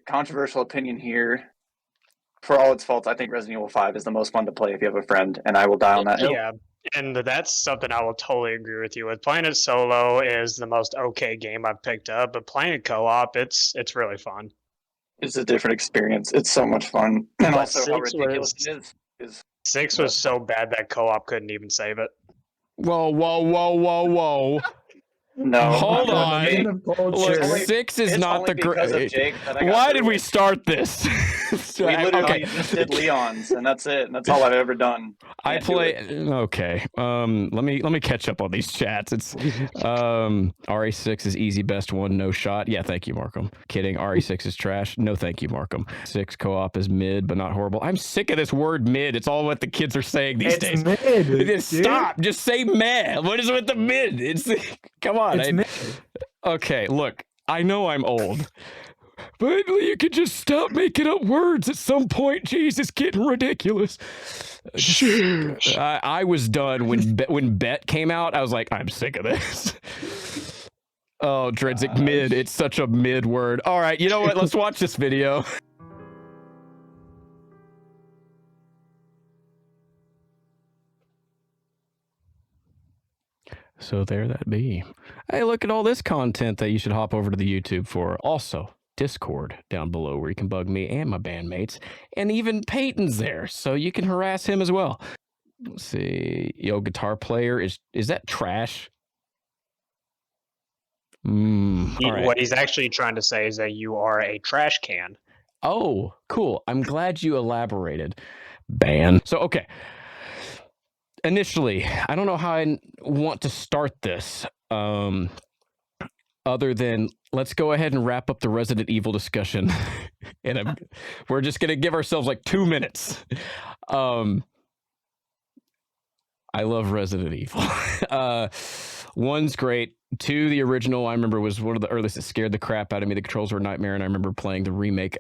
Controversial opinion here. For all its faults, I think Resident Evil 5 is the most fun to play if you have a friend, and I will die on that hill. Yeah, and that's something I will totally agree with you with. Playing it solo is the most okay game I've picked up, but playing it co-op, it's really fun. It's a different experience. It's so much fun, and But also how ridiculous it is. 6 was so bad that co-op couldn't even save it. Whoa. No, Hold on. Look, 6 is not the great. Why did we start this? We literally just did Leon's, and that's it. And that's all I've ever done. I play. Okay. Let me catch up on these chats. It's RE6 is easy best one, no shot. Yeah, thank you, Markham. Kidding. RE6 is trash. No, thank you, Markham. 6 co-op is mid, but not horrible. I'm sick of this word mid. It's all what the kids are saying these days. Mid. Stop. Just say meh. What is with the mid? It's come on. It's mid. Okay, look. I know I'm old. But you could just stop making up words at some point. Jeez, it's getting ridiculous. I was done when Bet came out. I was like, I'm sick of this. Oh, Dredzik mid. It's such a mid word. All right, you know what? Let's watch this video. So there that be. Hey, look at all this content that you should hop over to the YouTube for. Also, Discord down below where you can bug me and my bandmates, and even Payton's there, so you can harass him as well. Let's see. Yo, guitar player, is that trash? All right. What he's actually trying to say is that you are a trash can. Oh, cool. I'm glad you elaborated. Ban. So, okay. Initially, I don't know how I want to start this. Other than let's go ahead and wrap up the Resident Evil discussion, and we're just gonna give ourselves like 2 minutes. I love Resident Evil. 1's great. 2, the original, I remember was one of the earliest that scared the crap out of me. The controls were a nightmare, and I remember playing the remake.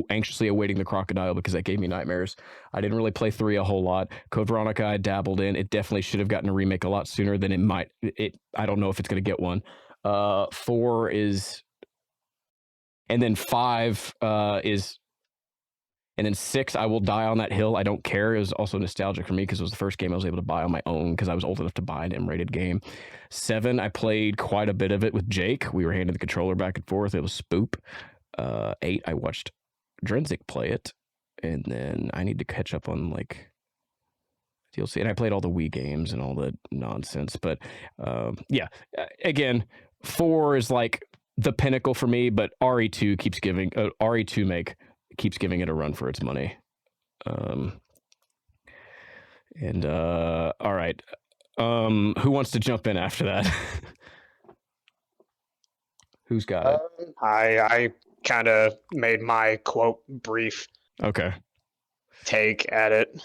Anxiously awaiting the crocodile because that gave me nightmares. I didn't really play 3 a whole lot. Code Veronica I dabbled in. It definitely should have gotten a remake a lot sooner than it might. I don't know if it's going to get one. 4 is, and then 5 is, and then 6 I will die on that hill. I don't care. It was also nostalgic for me because it was the first game I was able to buy on my own because I was old enough to buy an M-rated game. 7 I played quite a bit of it with Jake. We were handing the controller back and forth. It was spoop. 8 I watched Drenzik play it, and then I need to catch up on like DLC, and I played all the Wii games and all the nonsense, but yeah, again, 4 is like the pinnacle for me, but RE2 keeps giving keeps giving it a run for its money. All right, who wants to jump in after that? Who's got it? I kind of made my quote brief take at it.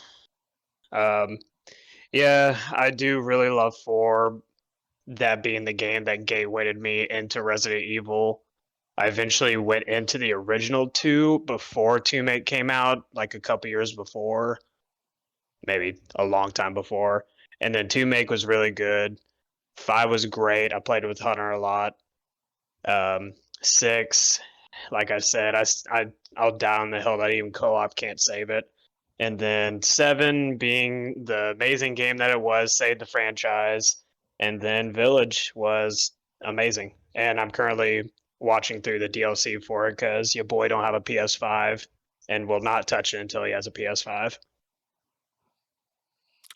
Yeah, I do really love 4, that being the game that gatewayed me into Resident Evil. I eventually went into the original 2 before 2-Make came out, like a couple years before, maybe a long time before. And then 2-Make was really good. 5 was great. I played with Hunter a lot. 6, like I said, I'll die on the hill that even co-op can't save it. And then 7 being the amazing game that it was, saved the franchise. And then Village was amazing. And I'm currently watching through the DLC for it because your boy don't have a PS5 and will not touch it until he has a PS5.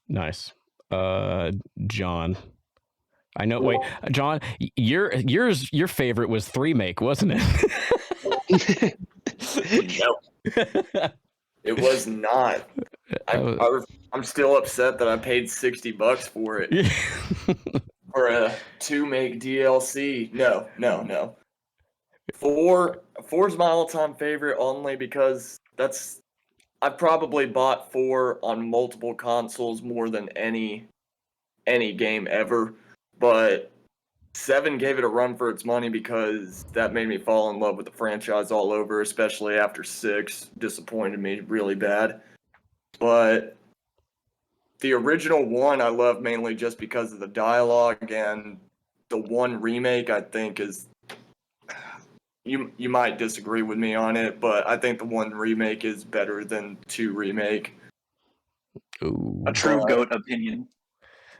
Nice. John. I know. Wait, John, your favorite was 3-Make, wasn't it? No, it was not. I'm still upset that I paid $60 for it for a 2-Make DLC. No. 4's my all-time favorite only because I've probably bought 4 on multiple consoles more than any game ever. But 7 gave it a run for its money because that made me fall in love with the franchise all over, especially after 6 disappointed me really bad. But the original 1 I love mainly just because of the dialogue, and the 1 remake I think is you might disagree with me on it, but I think the 1 remake is better than 2 remake. Ooh. A true But- GOAT opinion.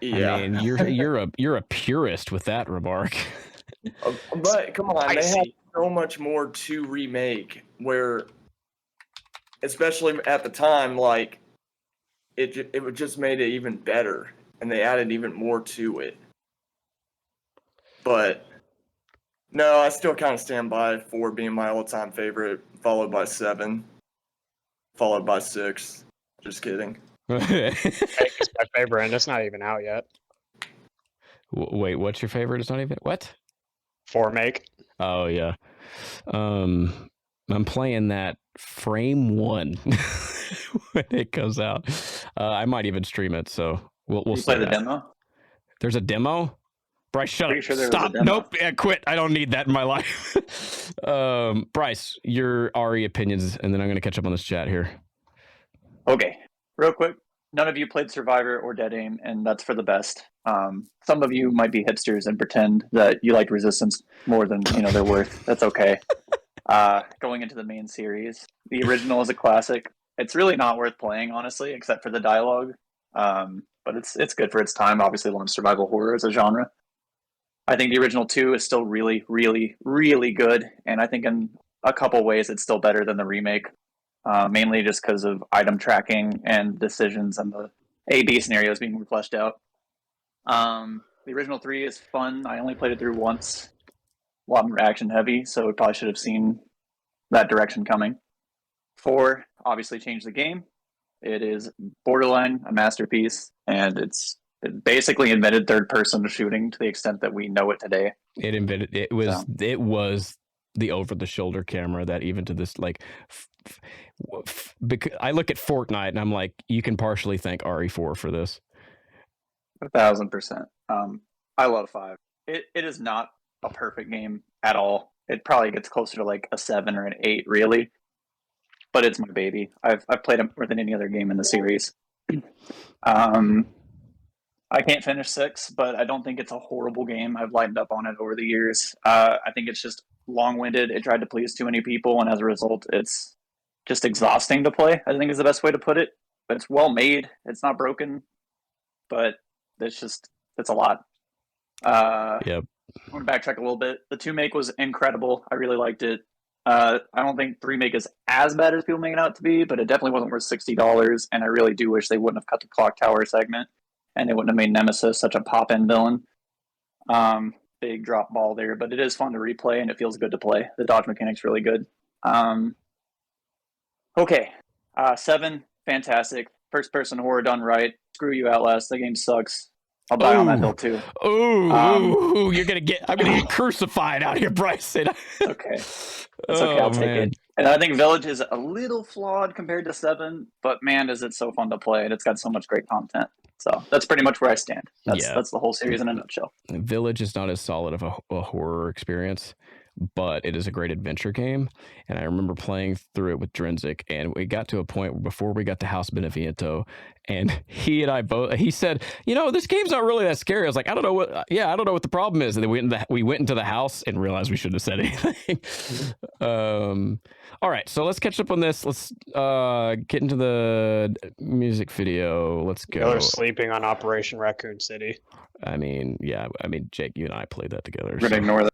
Yeah. I mean, you're a purist with that remark. But come on, I they have see. so much more to remake. Where, especially at the time, like it would just made it even better, and they added even more to it. But no, I still kind of stand by 4 being my all-time favorite, followed by 7, followed by 6. Just kidding. It's my favorite, and it's not even out yet. Wait, what's your favorite? It's not even what? 4 make. Oh yeah. I'm playing that Frame 1 when it comes out. I might even stream it, so we'll You see. play the demo? There's a demo? Bryce, shut Pretty up. sure there was a Stop. demo. Nope. Yeah, quit. I don't need that in my life. Bryce, your RE opinions, and then I'm going to catch up on this chat here. Okay, real quick. None of you played Survivor or Dead Aim, and that's for the best. Some of you might be hipsters and pretend that you like Resistance more than they're worth. That's okay. Going into the main series, the original is a classic. It's really not worth playing, honestly, except for the dialogue. But it's good for its time. Obviously, launched survival horror as a genre. I think the original 2 is still really, really, really good, and I think in a couple ways it's still better than the remake. Mainly just because of item tracking and decisions and the A/B scenarios being fleshed out. The original 3 is fun. I only played it through once. A lot more action heavy, so we probably should have seen that direction coming. 4 obviously changed the game. It is borderline a masterpiece, and it basically invented third-person shooting to the extent that we know it today. It was the over-the-shoulder camera that even to this because I look at Fortnite and I'm like, you can partially thank RE4 for this. 1,000%. I love 5. It is not a perfect game at all. It probably gets closer to like a 7 or an 8, really. But it's my baby. I've played it more than any other game in the series. I can't finish 6, but I don't think it's a horrible game. I've lightened up on it over the years. I think it's just long-winded. It tried to please too many people, and as a result, it's just exhausting to play, I think is the best way to put it. But it's well made. It's not broken, but it's a lot. Yep. I'm going to backtrack a little bit. The 2 make was incredible. I really liked it. I don't think 3 make is as bad as people make it out to be, but it definitely wasn't worth $60, and I really do wish they wouldn't have cut the clock tower segment, and they wouldn't have made Nemesis such a pop-in villain. Big drop ball there, but it is fun to replay, and it feels good to play. The dodge mechanic's really good. Okay. 7, fantastic. First-person horror done right. Screw you, Outlast. The game sucks. I'll die on that hill, too. Ooh, I'm gonna get crucified out here, Bryce. Okay. That's okay, I'll take it. And I think Village is a little flawed compared to 7, but man, is it so fun to play, and it's got so much great content. So that's pretty much where I stand. That's the whole series in a nutshell. Village is not as solid of a horror experience, but it is a great adventure game. And I remember playing through it with Drenzik, and we got to a point where before we got to House Beneviento, and he said, this game's not really that scary. I was like, I don't know what the problem is. And then we went into the house and realized we shouldn't have said anything. All right, so let's catch up on this. Let's get into the music video. Let's go. They're sleeping on Operation Raccoon City. I mean, Jake, you and I played that together. We're going to ignore that.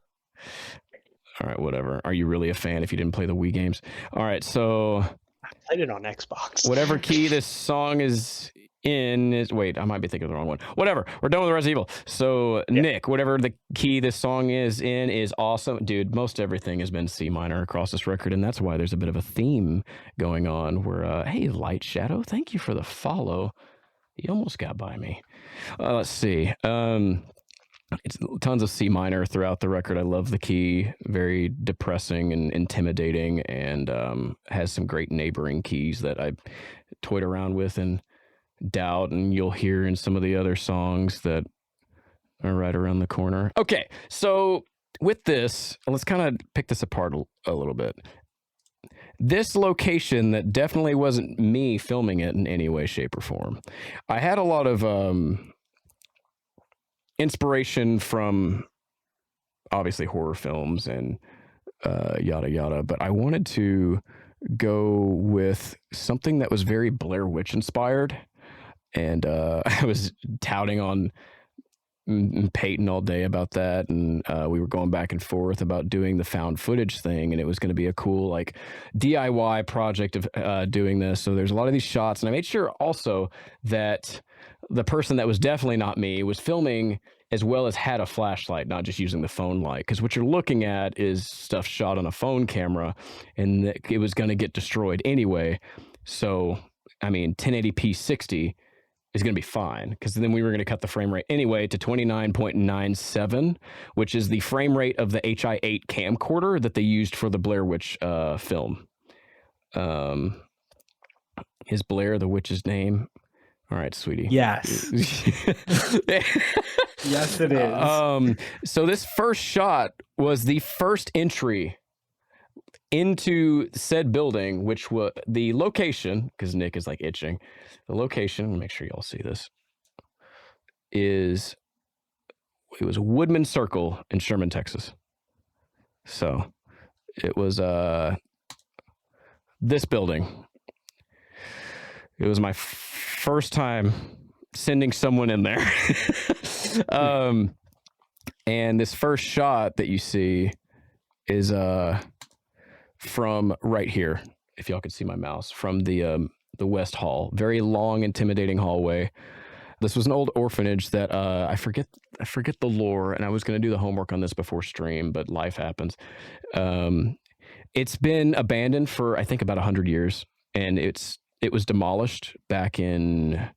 All right, whatever. Are you really a fan if you didn't play the Wii games? All right, so I played it on Xbox. whatever key this song is in is... Wait, I might be thinking of the wrong one. Whatever. We're done with Resident Evil. So, yeah. Nick, whatever the key this song is in is awesome. Dude, most everything has been C minor across this record, and that's why there's a bit of a theme going on where, hey, Light Shadow, thank you for the follow. You almost got by me. Let's see. It's tons of C minor throughout the record. I love the key, very depressing and intimidating, and has some great neighboring keys that I toyed around with and doubt, and you'll hear in some of the other songs that are right around the corner. Okay, so with this, let's kind of pick this apart a little bit. This location that definitely wasn't me filming it in any way, shape, or form. I had a lot of inspiration from obviously horror films and yada yada. But I wanted to go with something that was very Blair Witch inspired, and I was touting on Payton all day about that, and we were going back and forth about doing the found footage thing, and it was going to be a cool like DIY project of doing this. So there's a lot of these shots, and I made sure also that the person that was definitely not me was filming as well as had a flashlight, not just using the phone light, because what you're looking at is stuff shot on a phone camera, and it was going to get destroyed anyway. So I mean 1080p 60 is going to be fine, because then we were going to cut the frame rate anyway to 29.97, which is the frame rate of the HI8 camcorder that they used for the Blair Witch film. Is Blair the witch's name? All right, sweetie. Yes. Yes, it is. So this first shot was the first entry into said building, which was the location, because Nick is like itching. The location, make sure y'all see this, it was Woodman Circle in Sherman, Texas. So it was this building. It was my first time sending someone in there. And this first shot that you see is from right here, if y'all could see my mouse, from the West Hall. Very long, intimidating hallway. This was an old orphanage that I forget the lore, and I was going to do the homework on this before stream, but life happens. It's been abandoned for I think about 100 years, and it was demolished back in,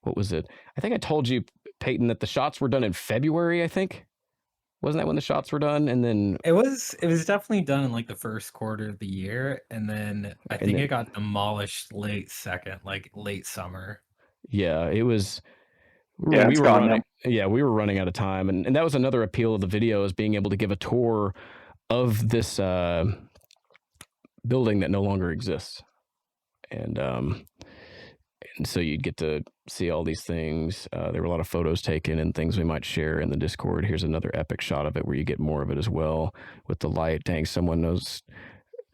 what was it? I think I told you, Payton, that the shots were done in February, I think. Wasn't that when the shots were done? And then it was definitely done in like the first quarter of the year, and then I think it got demolished late summer. Yeah, it was. Yeah, we were running out of time, and that was another appeal of the video, is being able to give a tour of this building that no longer exists, and so you'd get to see all these things. There were a lot of photos taken and things we might share in the Discord. Here's another epic shot of it where you get more of it as well with the light. Dang, someone knows.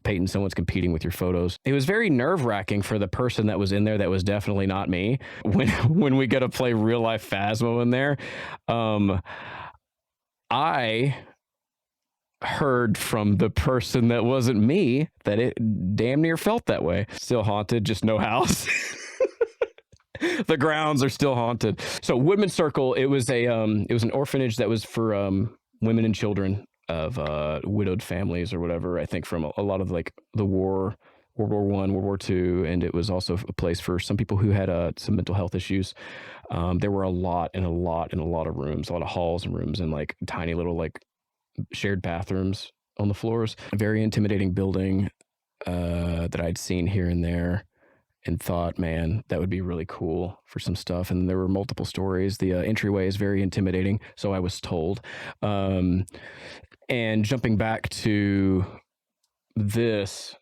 Payton, someone's competing with your photos. It was very nerve-wracking for the person that was in there that was definitely not me when we got to play real life Phasmo in there. I heard from the person that wasn't me that it damn near felt that way. Still haunted, just no house. The grounds are still haunted. So Woodman Circle, it was an orphanage that was for women and children of widowed families or whatever. I think from a lot of like the war, World War I, World War II, and it was also a place for some people who had some mental health issues. There were a lot of rooms, a lot of halls and rooms, and like tiny little like shared bathrooms on the floors. A very intimidating building that I'd seen here and there, and thought, man, that would be really cool for some stuff. And there were multiple stories. The entryway is very intimidating, so I was told. And jumping back to this,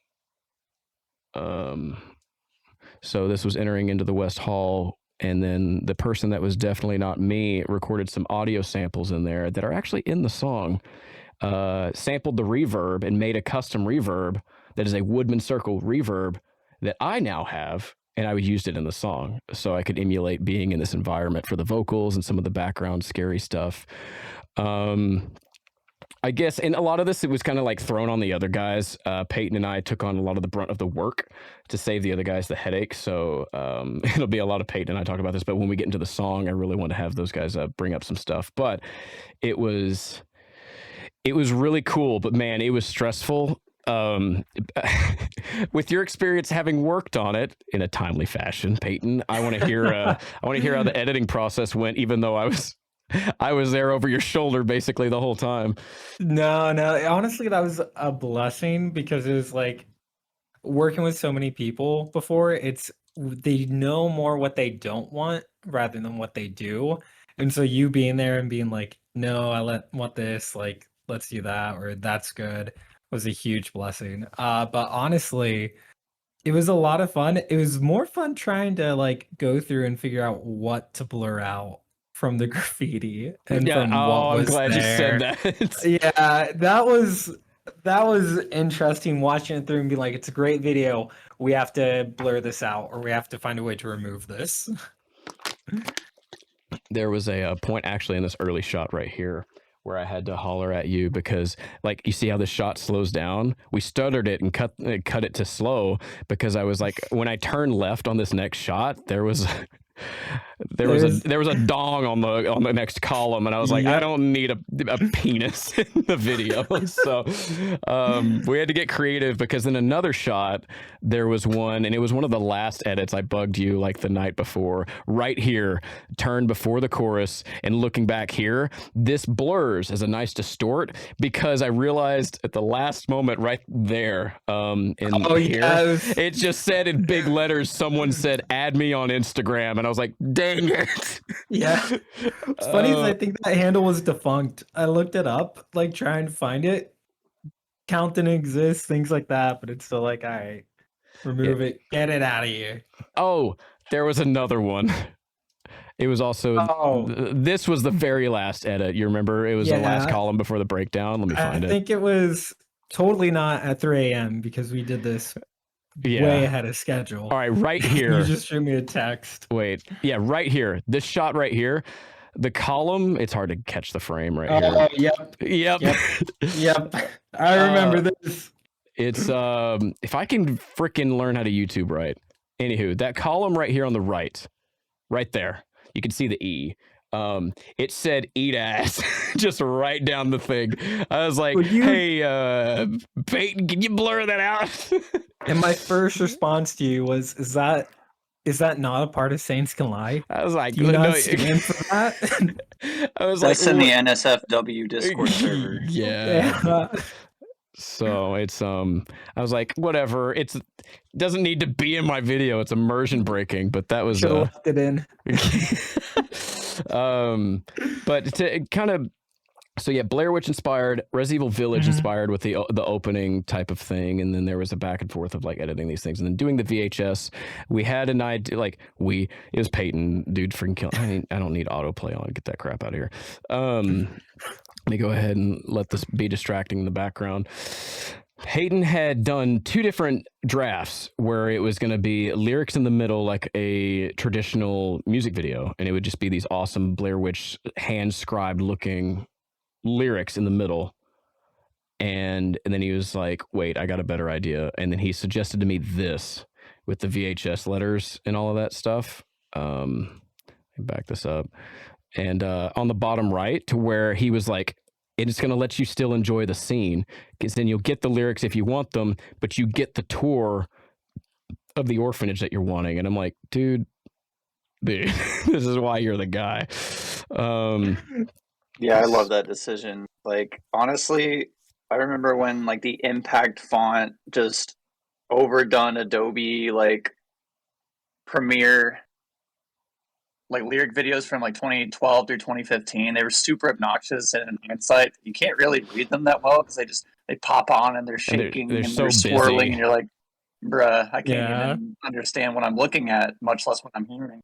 so this was entering into the West Hall, and then the person that was definitely not me recorded some audio samples in there that are actually in the song, sampled the reverb and made a custom reverb that is a Woodman Circle reverb that I now have, and I used it in the song so I could emulate being in this environment for the vocals and some of the background scary stuff. I guess, and a lot of this, it was kind of like thrown on the other guys. Payton and I took on a lot of the brunt of the work to save the other guys the headache. So it'll be a lot of Payton and I talk about this, but when we get into the song, I really want to have those guys bring up some stuff. But it was really cool, but man, it was stressful. With your experience having worked on it in a timely fashion, Payton, I want to hear how the editing process went, even though I was there over your shoulder basically the whole time. No, honestly, that was a blessing, because it was like working with so many people before. They know more what they don't want rather than what they do, and so you being there and being like, no, I want this, like, let's do that, or that's good, was a huge blessing. But honestly, it was a lot of fun. It was more fun trying to like go through and figure out what to blur out from the graffiti and Yeah. from Oh, what I'm was glad you said there. that. Yeah, that was interesting watching it through and be like, it's a great video. We have to blur this out, or we have to find a way to remove this. There was a point actually in this early shot right here where I had to holler at you because, like, you see how the shot slows down? We stuttered it and cut it to slow because I was like, when I turned left on this next shot, there was there was a dong on the next column, and I was like, I Yep. don't need a penis in the video. So we had to get creative because in another shot there was one, and it was one of the last edits. I bugged you like the night before. Right here, turned before the chorus, and looking back here, this blurs as a nice distort because I realized at the last moment right there, here, yes. it just said in big letters, someone said, "Add me on Instagram," and I was like, dang it. Yeah. It's funny is I think that handle was defunct. I looked it up, like trying to find it. Count didn't exist, things like that, but it's still like, all right, remove it, get it out of here. Oh, there was another one. It was also this was the very last edit. You remember? It was the last Yeah. column before the breakdown. Let me find I it. think it was totally not at 3 a.m. because we did this way ahead of schedule. All right, right here. You just shoot me a text. Wait, yeah, right here. This shot right here. The column, it's hard to catch the frame right here. Oh, yep. Yep. I remember this. It's if I can freaking learn how to YouTube right. Anywho, that column right here on the right there, you can see the E. It said "eat ass" just right down the thing. I was like, "Hey, Payton, can you blur that out?" And my first response to you was, "Is that not a part of Saints Can Lie?" I was like, Do you not stand for that? I was That's like, in the NSFW Discord server. Yeah. So it's I was like, whatever. It doesn't need to be in my video. It's immersion breaking, but that was Should have left it in. But to kind of, so yeah, Blair Witch inspired, Resident Evil Village inspired with the opening type of thing, and then there was a back and forth of like editing these things, and then doing the VHS. We had an idea, like it was Payton, dude, freaking kill. I don't need autoplay on. Get that crap out of here. Let me go ahead and let this be distracting in the background. Payton had done 2 different drafts where it was going to be lyrics in the middle, like a traditional music video, and it would just be these awesome Blair Witch hand-scribed looking lyrics in the middle. And then he was like, wait, I got a better idea. And then he suggested to me this with the VHS letters and all of that stuff. Let me back this up. And on the bottom right, to where he was like, it's going to let you still enjoy the scene, because then you'll get the lyrics if you want them, but you get the tour of the orphanage that you're wanting. And I'm like, dude, this is why you're the guy. Yeah, I love that decision. Like, honestly, I remember when like the impact font just overdone Adobe like Premiere like lyric videos from like 2012 through 2015. They were super obnoxious, and in hindsight, you can't really read them that well because they pop on and they're shaking they're and so they're swirling, busy. and you're like, bruh, I can't even understand what I'm looking at, much less what I'm hearing.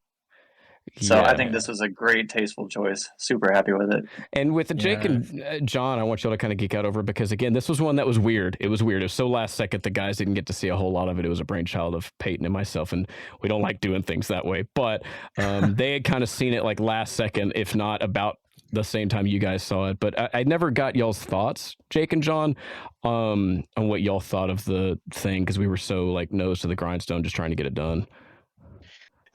So I think this was a great, tasteful choice. Super happy with it. And with Jake and John, I want y'all to kind of geek out over it because, again, this was one that was weird. It was weird. It was so last second. The guys didn't get to see a whole lot of it. It was a brainchild of Payton and myself, and we don't like doing things that way. But they had kind of seen it like last second, if not about the same time you guys saw it. But I never got y'all's thoughts, Jake and John, on what y'all thought of the thing, because we were so like nose to the grindstone just trying to get it done.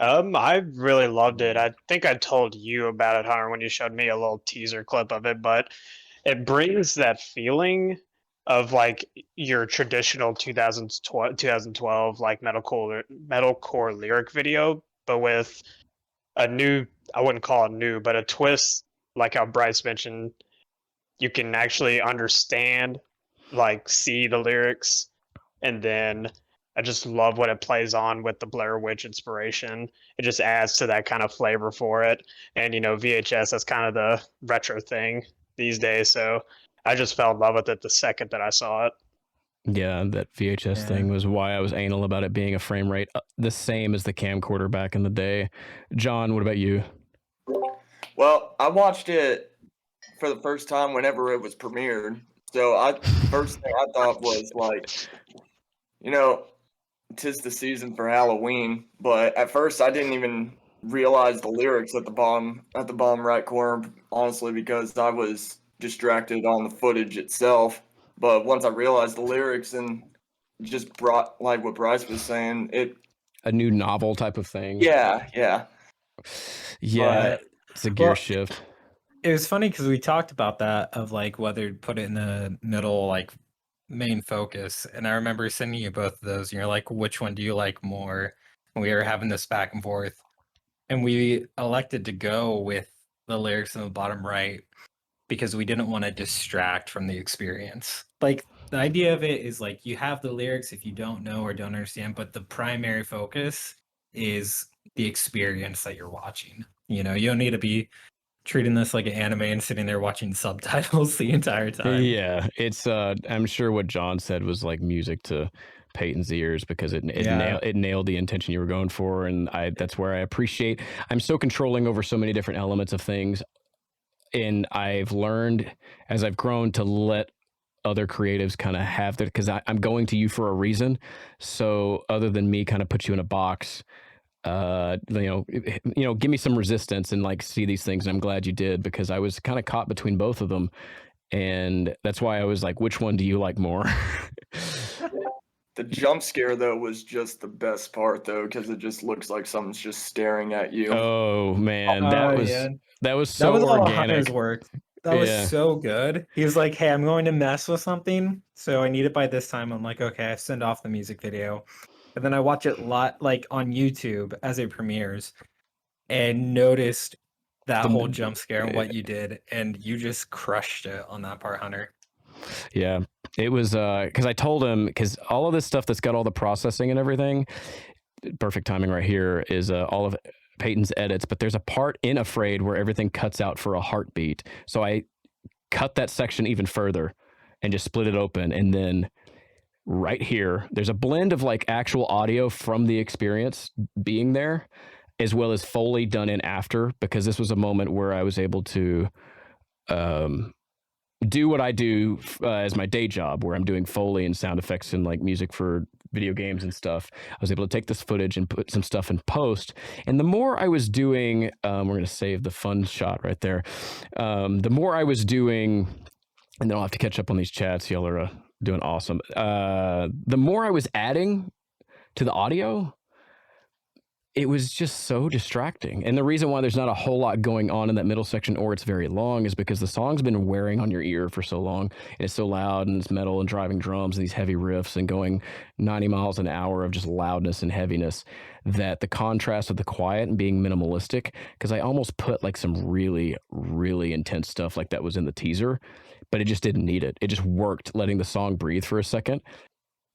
I really loved it. I think I told you about it, Hunter, when you showed me a little teaser clip of it, but it brings that feeling of like your traditional 2012 like metalcore lyric video, but with a new, I wouldn't call it new, but a twist, like how Bryce mentioned. You can actually understand, like see the lyrics, and then I just love what it plays on with the Blair Witch inspiration. It just adds to that kind of flavor for it. And, you know, VHS, that's kind of the retro thing these days. So I just fell in love with it the second that I saw it. Yeah, that VHS thing was why I was anal about it being a frame rate the same as the camcorder back in the day. John, what about you? Well, I watched it for the first time whenever it was premiered. So first thing I thought was like, you know, 'tis the season for Halloween. But at first, I didn't even realize the lyrics at the bottom right corner, honestly, because I was distracted on the footage itself. But once I realized the lyrics and just brought, like what Bryce was saying, A new novel type of thing. yeah. Yeah, But- it's a gear well, shift. It was funny because we talked about that of like whether to put it in the middle, like main focus. And I remember sending you both of those, and you're like, which one do you like more? And we were having this back and forth. And we elected to go with the lyrics in the bottom right because we didn't want to distract from the experience. Like the idea of it is like you have the lyrics if you don't know or don't understand, but the primary focus is the experience that you're watching. You know, you don't need to be treating this like an anime and sitting there watching subtitles the entire time. Yeah, it's I'm sure what John said was like music to Payton's ears because it nailed the intention you were going for, and that's where I appreciate. I'm so controlling over so many different elements of things, and I've learned as I've grown to let other creatives kind of have that because I'm going to you for a reason. So other than me kind of put you in a box, give me some resistance and like see these things. And I'm glad you did because I was kind of caught between both of them. And that's why I was like, which one do you like more? The jump scare though was just the best part though, because it just looks like someone's just staring at you. Oh man, that was so that was all organic. Hunter's work. That was so good. He was like, "Hey, I'm going to mess with something, so I need it by this time." I'm like, "Okay." I send off the music video, and then I watch it like on YouTube as it premieres, and noticed that whole jump scare and what you did, and you just crushed it on that part, Hunter. Yeah, it was because I told him because all of this stuff that's got all the processing and everything, perfect timing right here is all of Payton's edits, but there's a part in Afraid where everything cuts out for a heartbeat. So I cut that section even further and just split it open. And then right here, there's a blend of like actual audio from the experience being there, as well as Foley done in after, because this was a moment where I was able to do what I do as my day job, where I'm doing Foley and sound effects and like music for video games and stuff. I was able to take this footage and put some stuff in post. And the more I was doing, we're going to save the fun shot right there. The more I was doing, and then I'll have to catch up on these chats. Y'all are doing awesome. The more I was adding to the audio, it was just so distracting. And the reason why there's not a whole lot going on in that middle section or it's very long is because the song's been wearing on your ear for so long. And it's so loud and it's metal and driving drums and these heavy riffs and going 90 miles an hour of just loudness and heaviness that the contrast of the quiet and being minimalistic, because I almost put like some really, really intense stuff like that was in the teaser, but it just didn't need it. It just worked letting the song breathe for a second.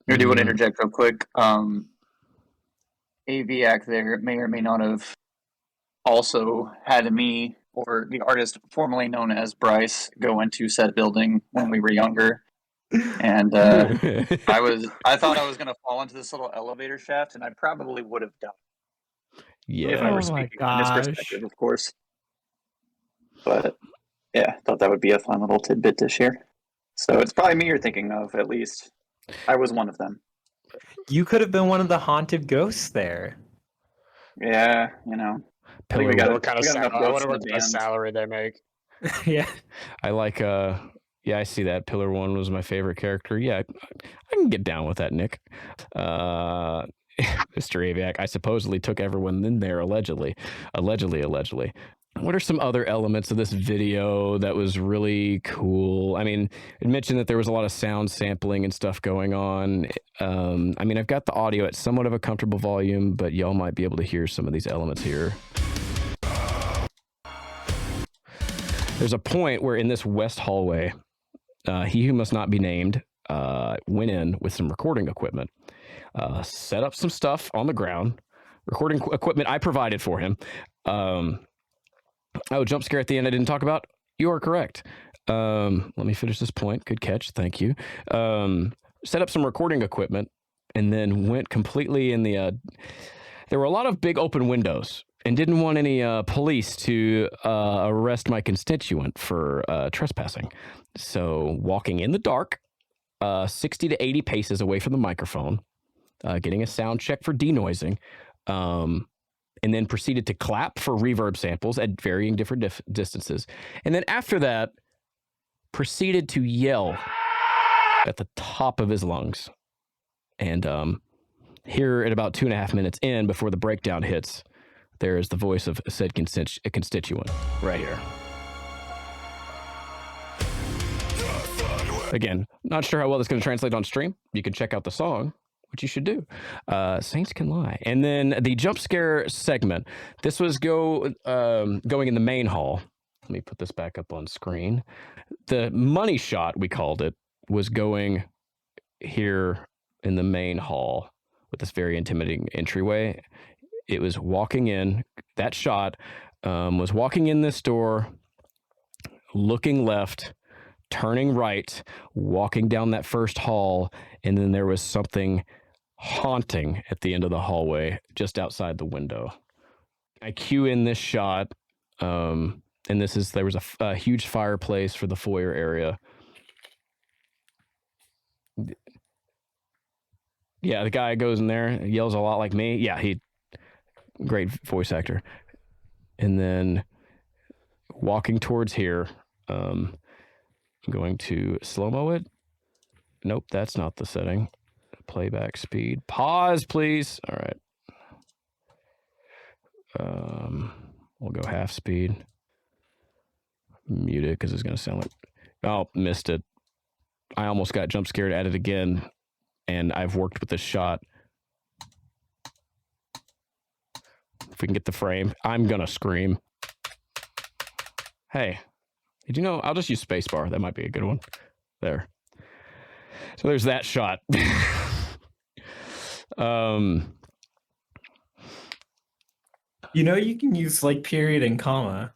I do want to interject real quick. AVAC there may or may not have also had me or the artist formerly known as Bryce go into said building when we were younger. And I thought I was going to fall into this little elevator shaft, and I probably would have died. Yeah. If I were speaking from this perspective, of course. But yeah, thought that would be a fun little tidbit to share. So it's probably me you're thinking of, at least. I was one of them. You could have been one of the haunted ghosts there. Yeah, you know. I think Pillar, got what kind of enough I ghosts wonder in what the kind of band. salary they make. Yeah. I like yeah, I see that. Pillar 1 was my favorite character. Yeah, I can get down with that, Nick. Mr. Aviak, I supposedly took everyone in there allegedly. What are some other elements of this video that was really cool? I mean, it mentioned that there was a lot of sound sampling and stuff going on. I mean, I've got the audio at somewhat of a comfortable volume, but y'all might be able to hear some of these elements here. There's a point where in this west hallway, he who must not be named went in with some recording equipment, set up some stuff on the ground, recording equipment I provided for him. Oh, jump scare at the end I didn't talk about? You are correct. Let me finish this point. Good catch. Thank you. Set up some recording equipment and then went completely in the... there were a lot of big open windows and didn't want any police to arrest my constituent for trespassing. So walking in the dark, 60 to 80 paces away from the microphone, getting a sound check for denoising, and then proceeded to clap for reverb samples at varying different distances. And then after that, proceeded to yell at the top of his lungs. And here at about 2.5 minutes in, before the breakdown hits, there is the voice of said constituent right here. Again, not sure how well this is going to translate on stream. You can check out the song, which you should do. Saints Can Lie. And then the jump scare segment. This was going in the main hall. Let me put this back up on screen. The money shot, we called it, was going here in the main hall with this very intimidating entryway. It was walking in. That shot was walking in this door, looking left, turning right, walking down that first hall, and then there was something haunting at the end of the hallway just outside the window. I cue in this shot, and there was a huge fireplace for the foyer area. Yeah, the guy goes in there, yells a lot like me. Yeah, great voice actor. And then walking towards here, I'm going to slow-mo it. Nope, that's not the setting. Playback speed. Pause, please. All right. We'll go half speed. Mute it because it's going to sound like... Oh, missed it. I almost got jump scared at it again, and I've worked with this shot. If we can get the frame, I'm going to scream. Hey. Did you know? I'll just use spacebar. That might be a good one. There. So there's that shot. You know, you can use like period and comma.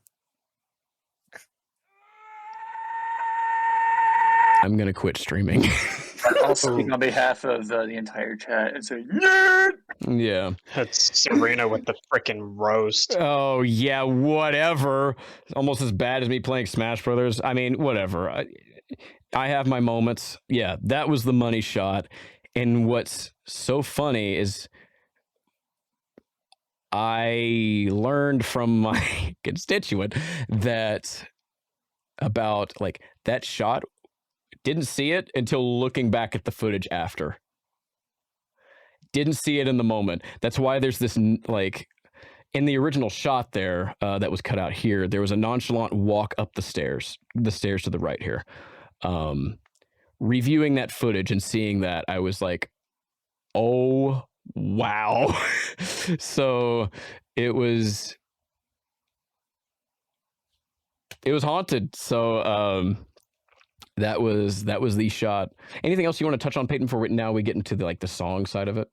I'm going to quit streaming. I'll speak on behalf of the entire chat and say, nerd! Yeah. That's Serena with the frickin' roast. Oh, yeah, whatever. Almost as bad as me playing Smash Brothers. I mean, whatever. I have my moments. Yeah, that was the money shot. And what's so funny is I learned from my constituent that about like that shot. Didn't see it until looking back at the footage after. Didn't see it in the moment. That's why there's this, like, in the original shot there that was cut out here, there was a nonchalant walk up the stairs to the right here. Reviewing that footage and seeing that, I was like, oh, wow. So it was haunted. So, that was the shot. Anything else you want to touch on, Payton, before we get into the song side of it?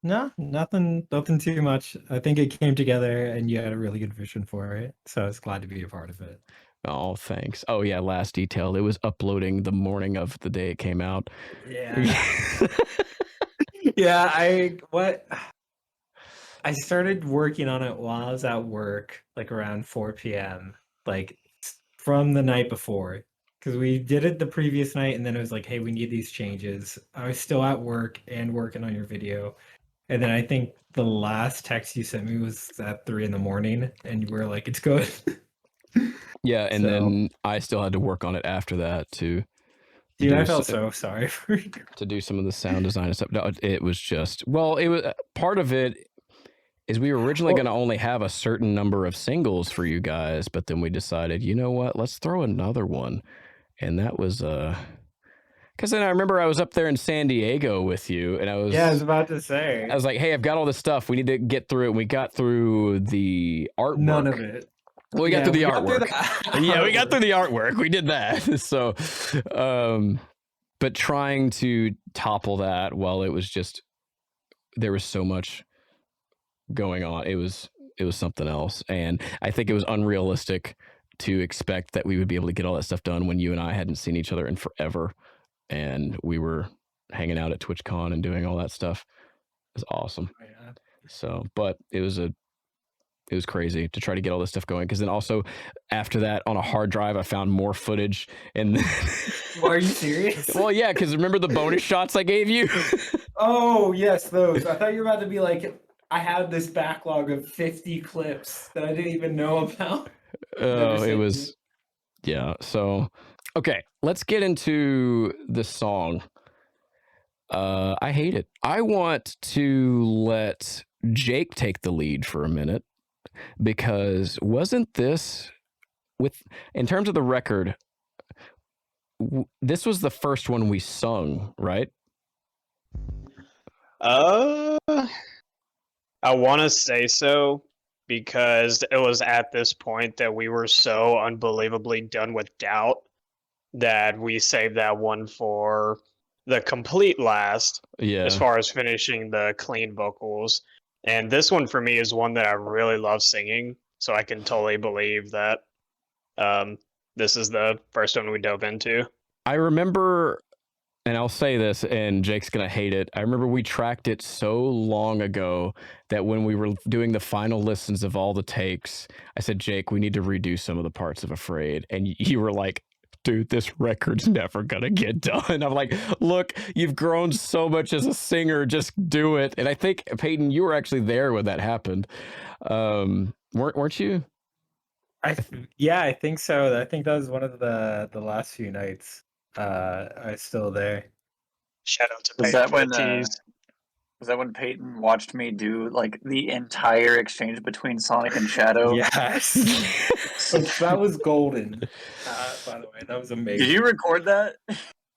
No, nothing too much. I think it came together and you had a really good vision for it. So I was glad to be a part of it. Oh, thanks. Oh yeah, last detail. It was uploading the morning of the day it came out. Yeah. Yeah, I started working on it while I was at work, like around 4 p.m. like from the night before, because we did it the previous night and then it was like, hey, we need these changes. I was still at work and working on your video, and then I think the last text you sent me was at 3 a.m. and you were like, it's good. Yeah, and then I still had to work on it after that to dude, I felt so sorry for you. To do some of the sound design and stuff. No, it was just, well, it was part of it is we were originally going to only have a certain number of singles for you guys, but then we decided, you know what, let's throw another one. And that was, because then I remember I was up there in San Diego with you, and I was about to say, I was like, hey, I've got all this stuff. We need to get through it. And we got through the artwork. None of it. Well, we got through the artwork. Yeah, we got through the artwork. We did that. So, but trying to topple that while it was just, there was so much going on. It was something else. And I think it was unrealistic to expect that we would be able to get all that stuff done when you and I hadn't seen each other in forever. And we were hanging out at TwitchCon and doing all that stuff. It was awesome. Yeah. So, but it was crazy to try to get all this stuff going. Because then also after that, on a hard drive, I found more footage. And Are you serious? well, yeah, because remember the bonus shots I gave you? Oh, yes, those. I thought you were about to be like, I had this backlog of 50 clips that I didn't even know about. Oh, it was, yeah. So, okay, let's get into the song. I hate it. I want to let Jake take the lead for a minute, because wasn't this, in terms of the record, this was the first one we sung, right? I want to say so, because it was at this point that we were so unbelievably done with Doubt that we saved that one for the complete last, Yeah. as far as finishing the clean vocals. And this one for me is one that I really love singing, so I can totally believe that this is the first one we dove into. I remember, and I'll say this, and Jake's going to hate it. I remember we tracked it so long ago that when we were doing the final listens of all the takes, I said, Jake, we need to redo some of the parts of Afraid. And you were like, dude, this record's never going to get done. I'm like, look, you've grown so much as a singer. Just do it. And I think, Payton, you were actually there when that happened. Weren't you? Yeah, I think so. I think that was one of the last few nights. I was still there. Shout out to Was Payton that for when the tease. was that when Peyton watched me do like the entire exchange between Sonic and Shadow? Yes. That was golden. By the way, that was amazing. Did you record that?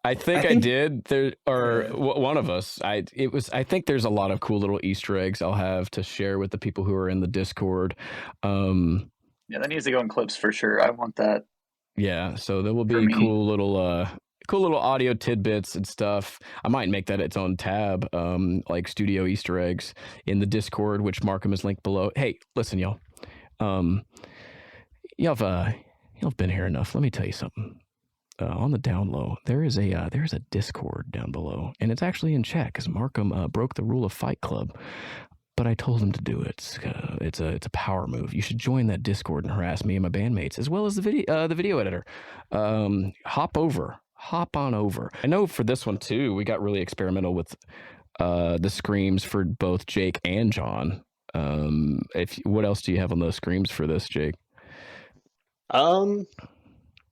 I think I did. There, or one of us. I think there's a lot of cool little Easter eggs I'll have to share with the people who are in the Discord. Yeah, that needs to go in clips for sure. I want that. Yeah, so there will For be me. cool little audio tidbits and stuff. I might make that its own tab, like studio Easter eggs in the Discord, which Markham is linked below. Hey, listen, y'all. Y'all have been here enough. Let me tell you something. On the down low, there is a Discord down below, and it's actually in chat because Markham broke the rule of Fight Club. But I told him to do it. It's a power move. You should join that Discord and harass me and my bandmates, as well as the video editor. Hop on over. I know for this one too, we got really experimental with the screams for both Jake and John. What else do you have on those screams for this, Jake?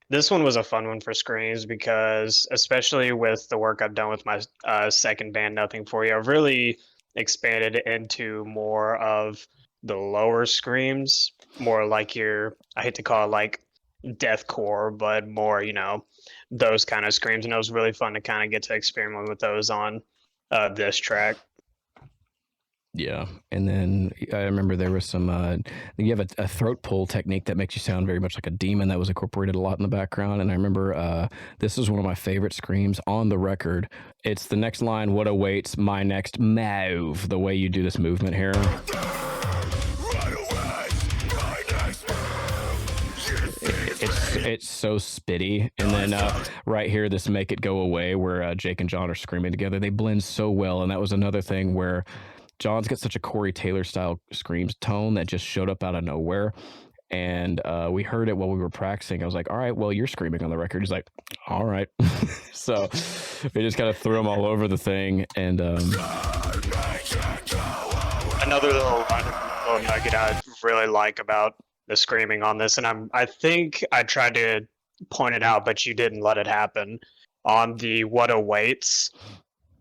This one was a fun one for screams because, especially with the work I've done with my second band, Nothing For You, I've really expanded into more of the lower screams, more like I hate to call it like deathcore, but more, those kind of screams. And it was really fun to kind of get to experiment with those on this track. Yeah, and then I remember there was some. You have a throat pull technique that makes you sound very much like a demon that was incorporated a lot in the background. And I remember this is one of my favorite screams on the record. It's the next line, "What awaits my next move?" The way you do this movement here. It's so spitty. And then right here, this "Make It Go Away," where Jake and John are screaming together. They blend so well, and that was another thing where John's got such a Corey Taylor style screams tone that just showed up out of nowhere. And we heard it while we were practicing. I was like, all right, well, you're screaming on the record. He's like, all right. So we just kind of threw him all over the thing. And another little nugget I really like about the screaming on this, and I think I tried to point it out, but you didn't let it happen. On the "What Awaits,"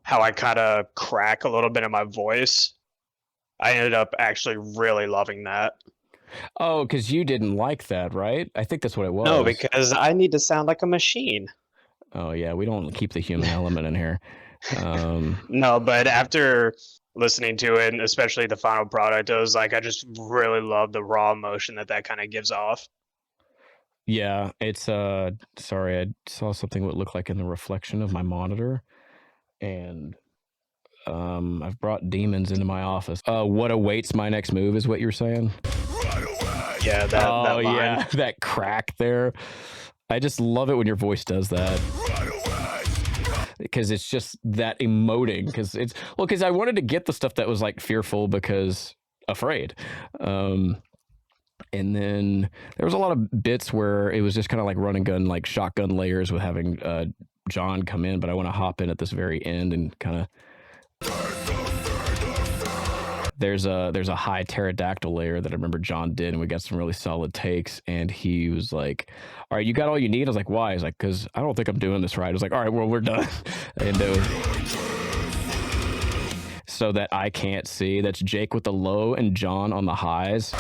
how I kind of crack a little bit in my voice, I ended up actually really loving that. Oh, because you didn't like that, right? I think that's what it was. No, because I need to sound like a machine. Oh, yeah, we don't keep the human element in here. No, but after listening to it, and especially the final product, it was like I just really love the raw emotion that kind of gives off. Yeah, it's sorry, I saw something what looked like in the reflection of my monitor. And I've brought demons into my office. What awaits my next move is what you're saying? Yeah, that line. Yeah, that crack there. I just love it when your voice does that. because it's just that emoting. Because I wanted to get the stuff that was like fearful because afraid. And then there was a lot of bits where it was just kind of like run and gun, like shotgun layers with having John come in. But I want to hop in at this very end and kind of. There's a high pterodactyl layer that I remember John did, and we got some really solid takes. And he was like, "All right, you got all you need." I was like, "Why?" He's like, "Because I don't think I'm doing this right." I was like, "All right, well, we're done." And so that I can't see. That's Jake with the low and John on the highs.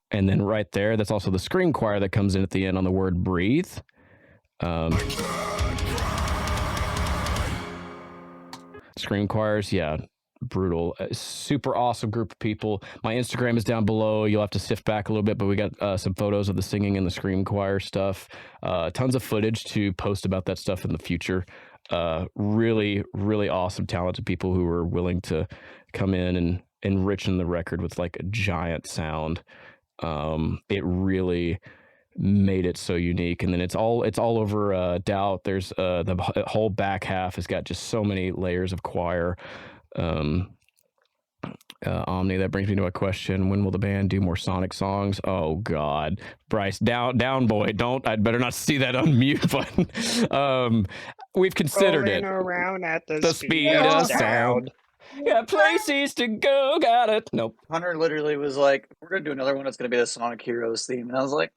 And then right there, that's also the scream choir that comes in at the end on the word breathe. Scream choirs, yeah, brutal. Super awesome group of people. My Instagram is down below. You'll have to sift back a little bit, but we got some photos of the singing and the scream choir stuff. Tons of footage to post about that stuff in the future. Really, really awesome, talented people who were willing to come in and enrichen the record with like a giant sound. It really made it so unique. And then it's all over Doubt. There's the whole back half has got just so many layers of choir. Omni, that brings me to a question: when will the band do more Sonic songs? Oh God, Bryce, down boy, I'd better not see that unmute button. We've considered Rolling it. around at The speed of sound. Got places to go, got it. Nope. Hunter literally was like, "We're gonna do another one. It's gonna be the Sonic Heroes theme," and I was like,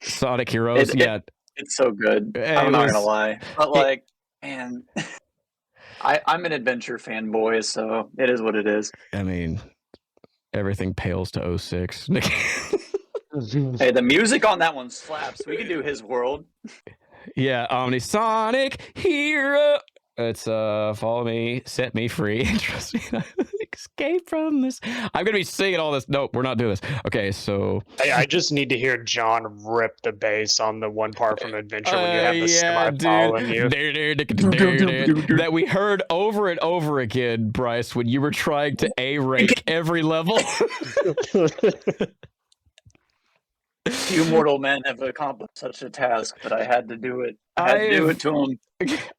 Sonic Heroes, yeah. It's so good. I'm not gonna lie, but like, man, I'm an adventure fanboy, so it is what it is. I mean, everything pales to 06. Hey, the music on that one slaps. We can do His World. Yeah, Omni Sonic Hero. It's follow me, set me free, trust me, escape from this. I'm gonna be singing all this. Nope, we're not doing this. Okay, so I just need to hear John rip the bass on the one part from Adventure when you have the semi following you. That we heard over and over again, Bryce, when you were trying to A-rake every level. Few mortal men have accomplished such a task, but I had to do it. I had to do it to them.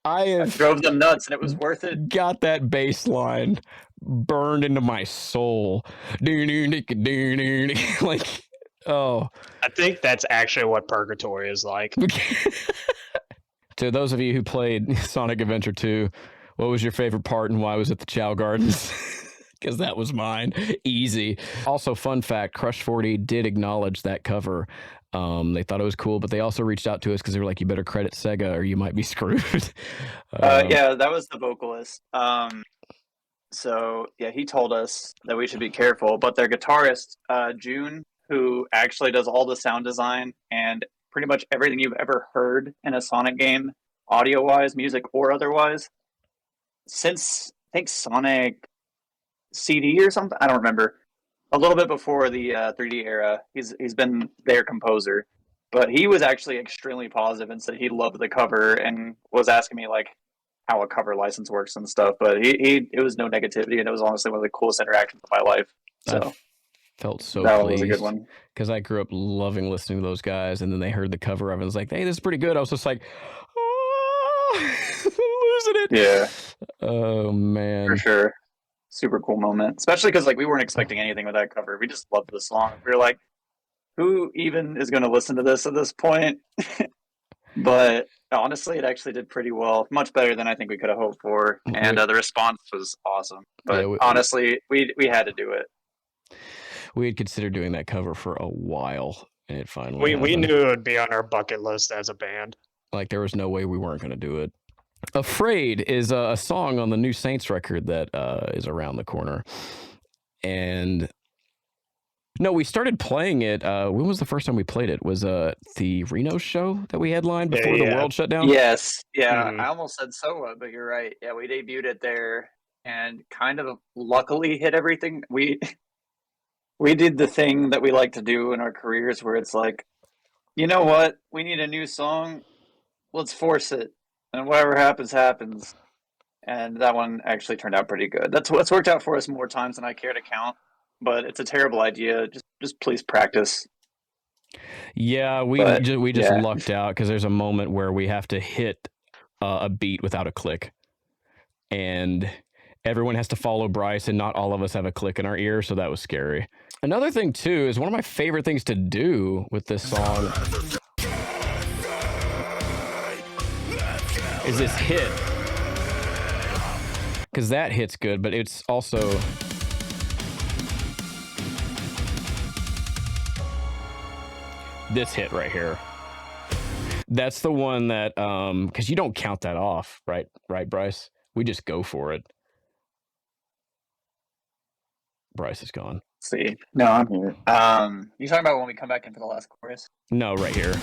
I drove them nuts, and it was worth it. Got that bass line burned into my soul. Like, oh. I think that's actually what Purgatory is like. To those of you who played Sonic Adventure 2, what was your favorite part and why was it the Chow Gardens? Because that was mine. Easy. Also, fun fact, Crush 40 did acknowledge that cover. They thought it was cool, but they also reached out to us because they were like, you better credit Sega or you might be screwed. Yeah, that was the vocalist. So, yeah, he told us that we should be careful. But their guitarist, June, who actually does all the sound design and pretty much everything you've ever heard in a Sonic game, audio-wise, music or otherwise, since, I think, Sonic CD or something, I don't remember. A little bit before the 3D era, he's been their composer, but he was actually extremely positive and said he loved the cover and was asking me like how a cover license works and stuff. But it was no negativity, and it was honestly one of the coolest interactions of my life. So I felt so that pleased. was a good one because I grew up loving listening to those guys, and then they heard the cover of it and was like, "Hey, this is pretty good." I was just like, "Oh, losing it." Yeah. Oh man, for sure. Super cool moment, especially because like we weren't expecting anything with that cover. We just loved the song. We were like, who even is going to listen to this at this point? But honestly, it actually did pretty well, much better than I think we could have hoped for, and the response was awesome. But yeah, honestly, we had to do it. We had considered doing that cover for a while, and it finally we knew it would be on our bucket list as a band. Like there was no way we weren't going to do it. Afraid is a song on the new Saints record that is around the corner. And no, we started playing it. When was the first time we played it? Was the Reno show that we headlined before the world shut down? Yes. Yeah. I almost said SOA, but you're right. Yeah, we debuted it there and kind of luckily hit everything. We did the thing that we like to do in our careers where it's like, you know what? We need a new song. Let's force it. And whatever happens, happens. And that one actually turned out pretty good. That's what's worked out for us more times than I care to count. but it's a terrible idea. Just please practice. Yeah, we But, just yeah. lucked out because there's a moment where we have to hit a beat without a click, and everyone has to follow Bryce, and not all of us have a click in our ear, so that was scary. Another thing too is one of my favorite things to do with this song is this hit, because that hit's good, but it's also this hit right here. That's the one that because you don't count that off, right, Bryce? We just go for it. Bryce is gone. Let's see. No, I'm here. You talking about when we come back in for the last chorus? No, right here.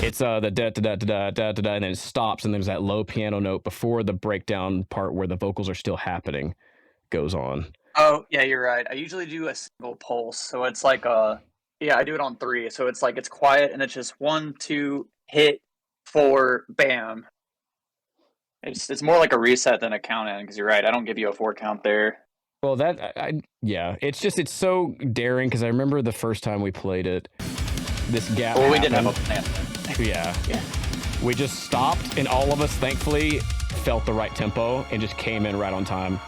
It's the da da da da da da da, and then it stops, and there's that low piano note before the breakdown part where the vocals are still happening goes on. Oh, yeah, you're right. I usually do a single pulse, so it's like yeah, I do it on 3. So it's like it's quiet, and it's just 1, 2, hit, 4, bam. It's more like a reset than a count in, because you're right. I don't give you a 4 count there. Well, yeah, it's so daring because I remember the first time we played it, this gap. Well, we happened. didn't have a plan. Yeah. Yeah. We just stopped, and all of us, thankfully, felt the right tempo and just came in right on time.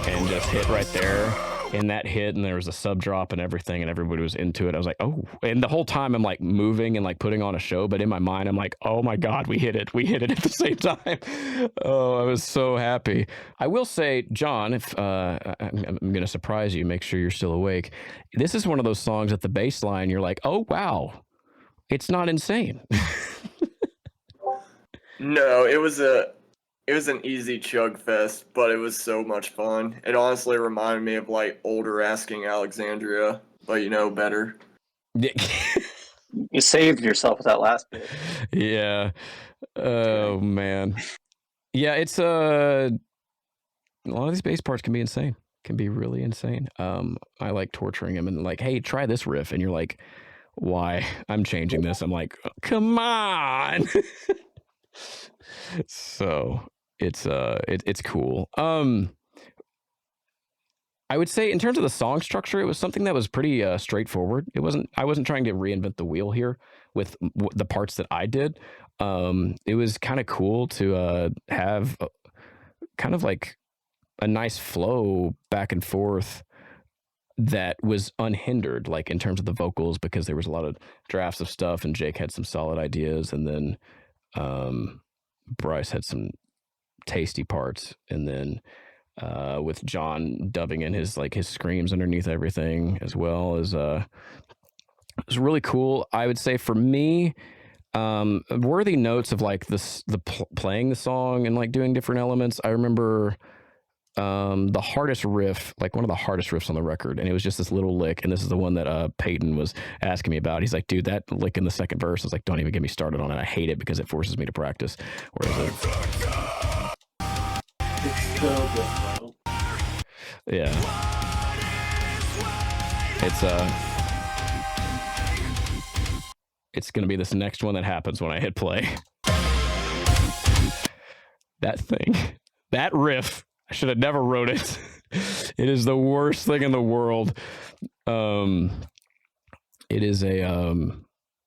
And just hit right there. And that hit, and there was a sub drop and everything, and everybody was into it. I was like, oh. And the whole time I'm like moving and like putting on a show, but in my mind, I'm like, oh my God, we hit it. We hit it at the same time. Oh, I was so happy. I will say, John, if I'm going to surprise you, make sure you're still awake. This is one of those songs at the bass line, you're like, oh, wow. It's not insane. No, it was an easy chug fest, but it was so much fun. It honestly reminded me of like older Asking Alexandria, but better. You saved yourself with that last bit. Yeah. Oh man. Yeah, it's a lot of these bass parts can be insane. Can be really insane. I like torturing him and like, hey, try this riff, and you're like, why? I'm changing this. I'm like, come on. So it's cool. I would say in terms of the song structure, it was something that was pretty straightforward. I wasn't trying to reinvent the wheel here with the parts that I did. It was kind of cool to have kind of like a nice flow back and forth that was unhindered, like in terms of the vocals, because there was a lot of drafts of stuff and Jake had some solid ideas, and then Bryce had some tasty parts, and then with John dubbing in his screams underneath everything, as well as it was really cool. I would say for me, worthy notes of like playing the song and like doing different elements. I remember the hardest riff, like one of the hardest riffs on the record, and it was just this little lick, and this is the one that Payton was asking me about. He's like, dude, that lick in the second verse, I was like, don't even get me started on it. I hate it because it forces me to practice. Whereas It's so good, bro. yeah, it's gonna be this next one that happens when I hit play. That thing, that riff, I should have never wrote it. It is the worst thing in the world. It is a I'm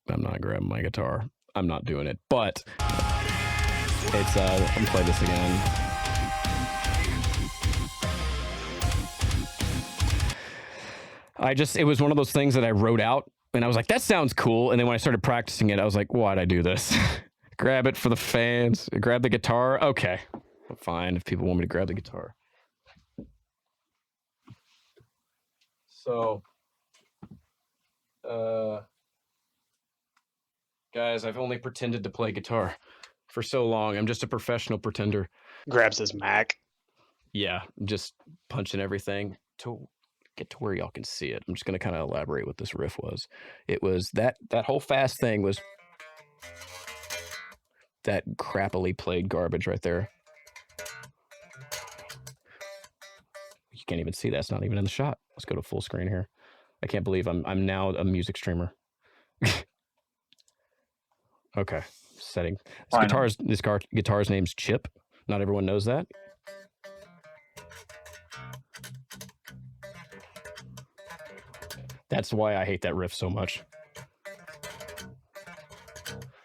not grabbing my guitar. I'm not doing it, but it's I'm gonna play this again. It was one of those things that I wrote out and I was like, that sounds cool. And then when I started practicing it, I was like, why'd I do this? Grab it for the fans, grab the guitar. Okay, fine. If people want me to grab the guitar. So, guys, I've only pretended to play guitar for so long. I'm just a professional pretender. Grabs his Mac. Yeah, just punching everything to get to where y'all can see it. I'm just going to kind of elaborate what this riff was. It was that whole fast thing was that crappily played garbage right there. You can't even see that. It's not even in the shot. Let's go to full screen here. I can't believe I'm now a music streamer. Okay, setting. This guitar's name's Chip. Not everyone knows that. That's why I hate that riff so much.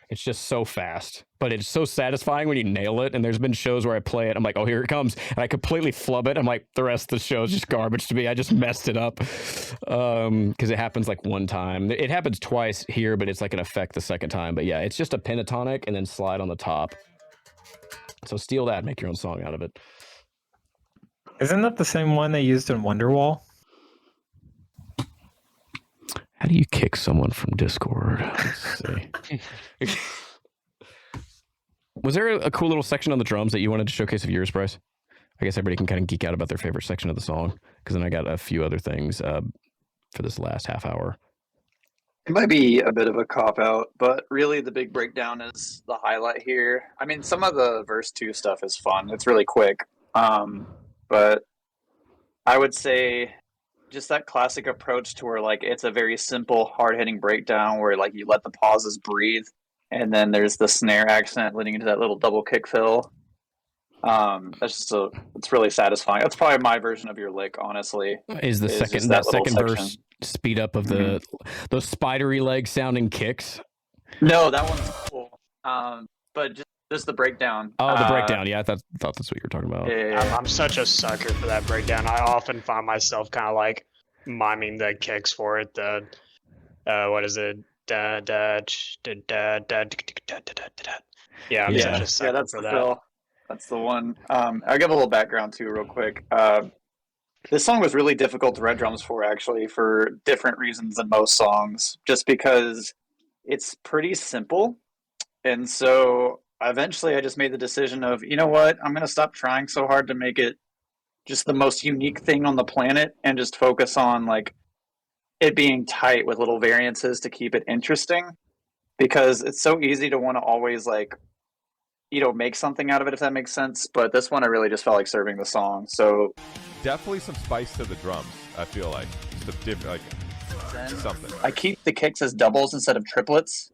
It's just so fast, but it's so satisfying when you nail it. And there's been shows where I play it, I'm like, oh, here it comes, and I completely flub it. I'm like, the rest of the show is just garbage to me. I just messed it up because it happens like one time. It happens twice here, but it's like an effect the second time. But yeah, it's just a pentatonic and then slide on the top. So steal that, make your own song out of it. Isn't that the same one they used in Wonderwall? How do you kick someone from Discord? Let's see. Was there a cool little section on the drums that you wanted to showcase of yours, Bryce? I guess everybody can kind of geek out about their favorite section of the song, because then I got a few other things for this last half hour. It might be a bit of a cop-out, but really the big breakdown is the highlight here. I mean, some of the verse 2 stuff is fun. It's really quick. But I would say just that classic approach to where, like, it's a very simple, hard-hitting breakdown where, like, you let the pauses breathe, and then there's the snare accent leading into that little double kick fill. It's really satisfying. That's probably my version of your lick, honestly. Is the Is second just that that little second verse section. speed up of the those spidery leg sounding kicks? No, that one's cool. But just the breakdown. Oh, the breakdown. Yeah, I thought that's what you were talking about. Yeah. I'm such a sucker for that breakdown. I often find myself kind of like miming the kicks for it. The what is it? Da, da, da, da, da, da, da, da, da. Yeah, I'm such a sucker that's for the that. fill. That's the one. I'll give a little background too, real quick. This song was really difficult to write drums for, actually, for different reasons than most songs, just because it's pretty simple. And so eventually I just made the decision of, you know what, I'm going to stop trying so hard to make it just the most unique thing on the planet and just focus on, like, it being tight with little variances to keep it interesting, because it's so easy to want to always, like, you know, make something out of it, if that makes sense. But this one, I really just felt like serving the song. So definitely some spice to the drums. I feel like something. I keep the kicks as doubles instead of triplets,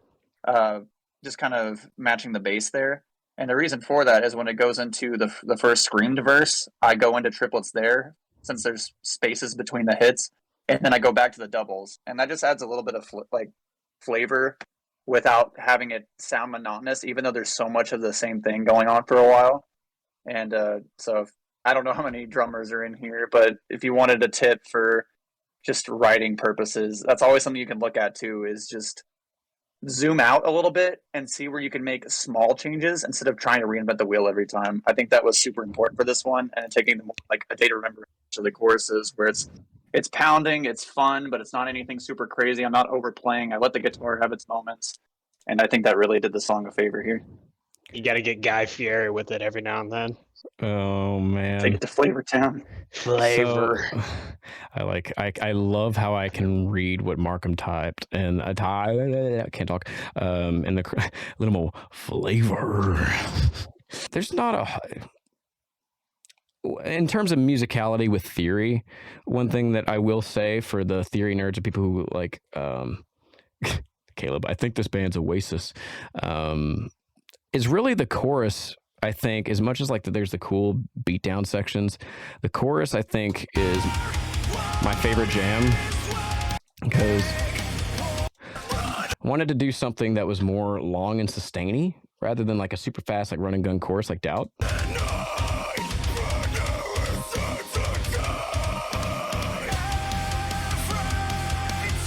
just kind of matching the bass there. And the reason for that is when it goes into the first screamed verse, I go into triplets there since there's spaces between the hits, and then I go back to the doubles, and that just adds a little bit of flavor without having it sound monotonous, even though there's so much of the same thing going on for a while. And so I don't know how many drummers are in here, but if you wanted a tip for just writing purposes, that's always something you can look at too, is just zoom out a little bit and see where you can make small changes instead of trying to reinvent the wheel every time. I think that was super important for this one, and taking like a day to remember to the choruses where it's pounding, it's fun, but it's not anything super crazy. I'm not overplaying. I let the guitar have its moments, and I think that really did the song a favor here. You got to get Guy Fieri with it every now and then. Oh man, Take it to Flavor Town. Flavor. So, I love how I can read what Markham typed, and I can't talk. And the little more flavor. There's not a. In terms of musicality with theory, one thing that I will say for the theory nerds or people who like Caleb, I think this band's Oasis, is really the chorus. I think, as much as like there's the cool beatdown sections, the chorus I think is my favorite jam, because I wanted to do something that was more long and sustainy rather than like a super fast like run and gun chorus like Doubt.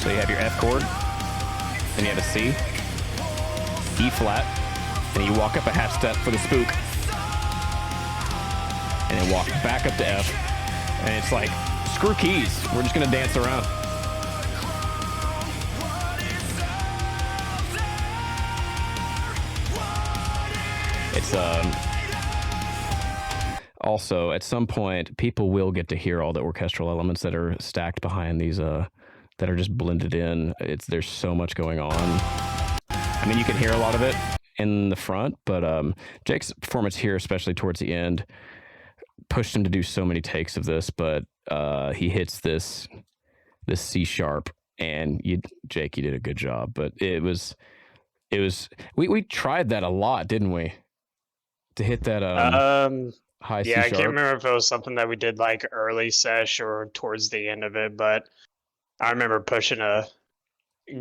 So you have your F chord, then you have a C, E flat, and you walk up a half step for the spook, and then walk back up to F, and it's like, screw keys, we're just gonna dance around. It's also, at some point, people will get to hear all the orchestral elements that are stacked behind these that are just blended in. There's so much going on. I mean, you can hear a lot of it in the front, but Jake's performance here, especially towards the end, pushed him to do so many takes of this, but he hits this C sharp, and Jake, you did a good job. But it was we tried that a lot, didn't we? To hit that high C yeah, I sharp. can't remember if it was something that we did like early sesh or towards the end of it, but I remember pushing a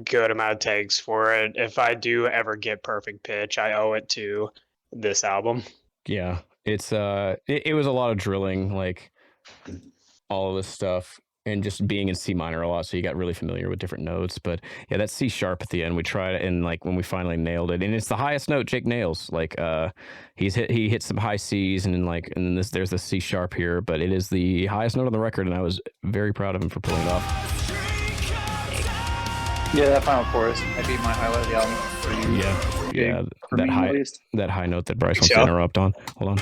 good amount of takes for it. If I do ever get perfect pitch, I owe it to this album. Yeah, it's it was a lot of drilling, like all of this stuff, and just being in C minor a lot, so you got really familiar with different notes. But yeah, that C sharp at the end, we tried it, and like when we finally nailed it, and it's the highest note Jake nails. Like he hits some high C's, and then there's the C sharp here, but it is the highest note on the record, and I was very proud of him for pulling it off. Yeah, that final chorus might be my highlight of the album. For you. Yeah, For me, at least. that high note that Bryce wants to Yeah. interrupt on. Hold on.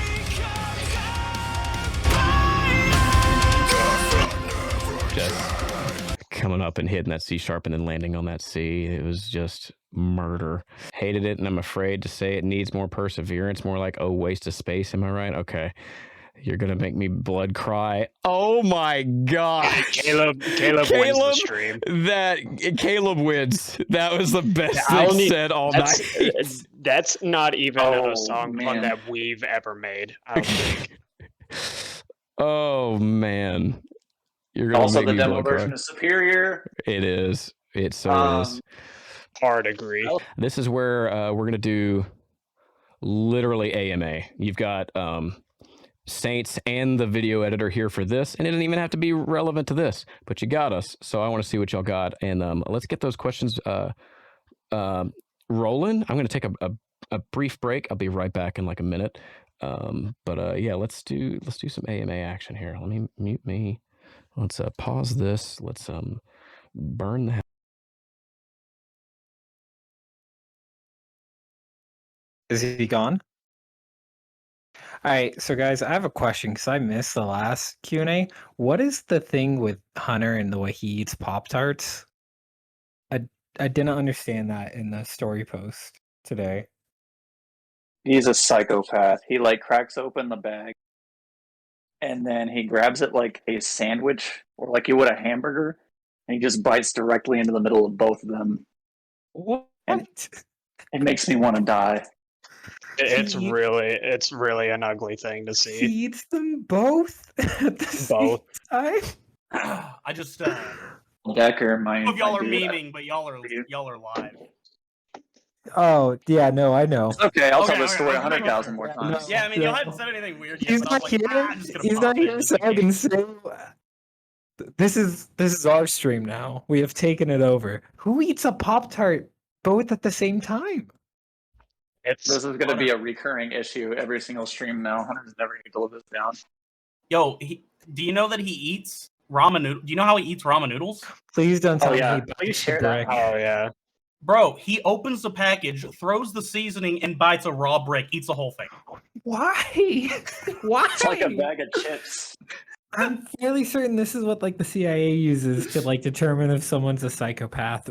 Just coming up and hitting that C sharp and then landing on that C. It was just murder. Hated it, and I'm afraid to say it needs more perseverance, more like, oh, waste of space. Am I right? Okay. You're going to make me blood cry. Oh my God. Caleb wins the stream. Caleb wins. That was the best I'll thing need- said all night. That's not even Oh, a song man. that we've ever made. I don't think. Oh man. You're gonna Also, make the me demo blood cry. version is superior. It is. It so is. Hard agree. This is where we're gonna do literally AMA. You've got Saints and the video editor here for this, and it didn't even have to be relevant to this, but you got us. So I want to see what y'all got, and let's get those questions rolling. I'm gonna take a brief break. I'll be right back in like a minute. But yeah, let's do some AMA action here. Let me mute me. Let's pause this. Let's burn the. Is he gone? All right, so guys, I have a question because I missed the last Q&A. What is the thing with Hunter and the way he eats Pop-Tarts? I didn't understand that in the story post today. He's a psychopath. He like cracks open the bag, and then he grabs it like a sandwich or like you would a hamburger, and he just bites directly into the middle of both of them. What? And- It makes me want to die. It's He- really an ugly thing to He see. eats them both at the same Both. time? I just Decker, my. if y'all are my dude. memeing, but y'all are live. Oh, yeah, no, I know. It's okay, I'll tell Okay, this story okay, 100,000 more okay. times. Yeah, I mean, y'all hadn't said anything weird yet. He's but I was not like, here. I'm just gonna He's pop not in here, just so in I can case. say this is our stream now. We have taken it over. Who eats a Pop-Tart both at the same time? It's This is going to be a recurring issue every single stream now. Hunter's never going to live this down. Yo, do you know that he eats ramen noodles? Do you know how he eats ramen noodles? Please don't tell Oh, me yeah. he Please bites the share that. brick. oh yeah. Bro, he opens the package, throws the seasoning, and bites a raw brick. Eats the whole thing. Why? Why? It's like a bag of chips. I'm fairly certain this is what like the CIA uses to like determine if someone's a psychopath.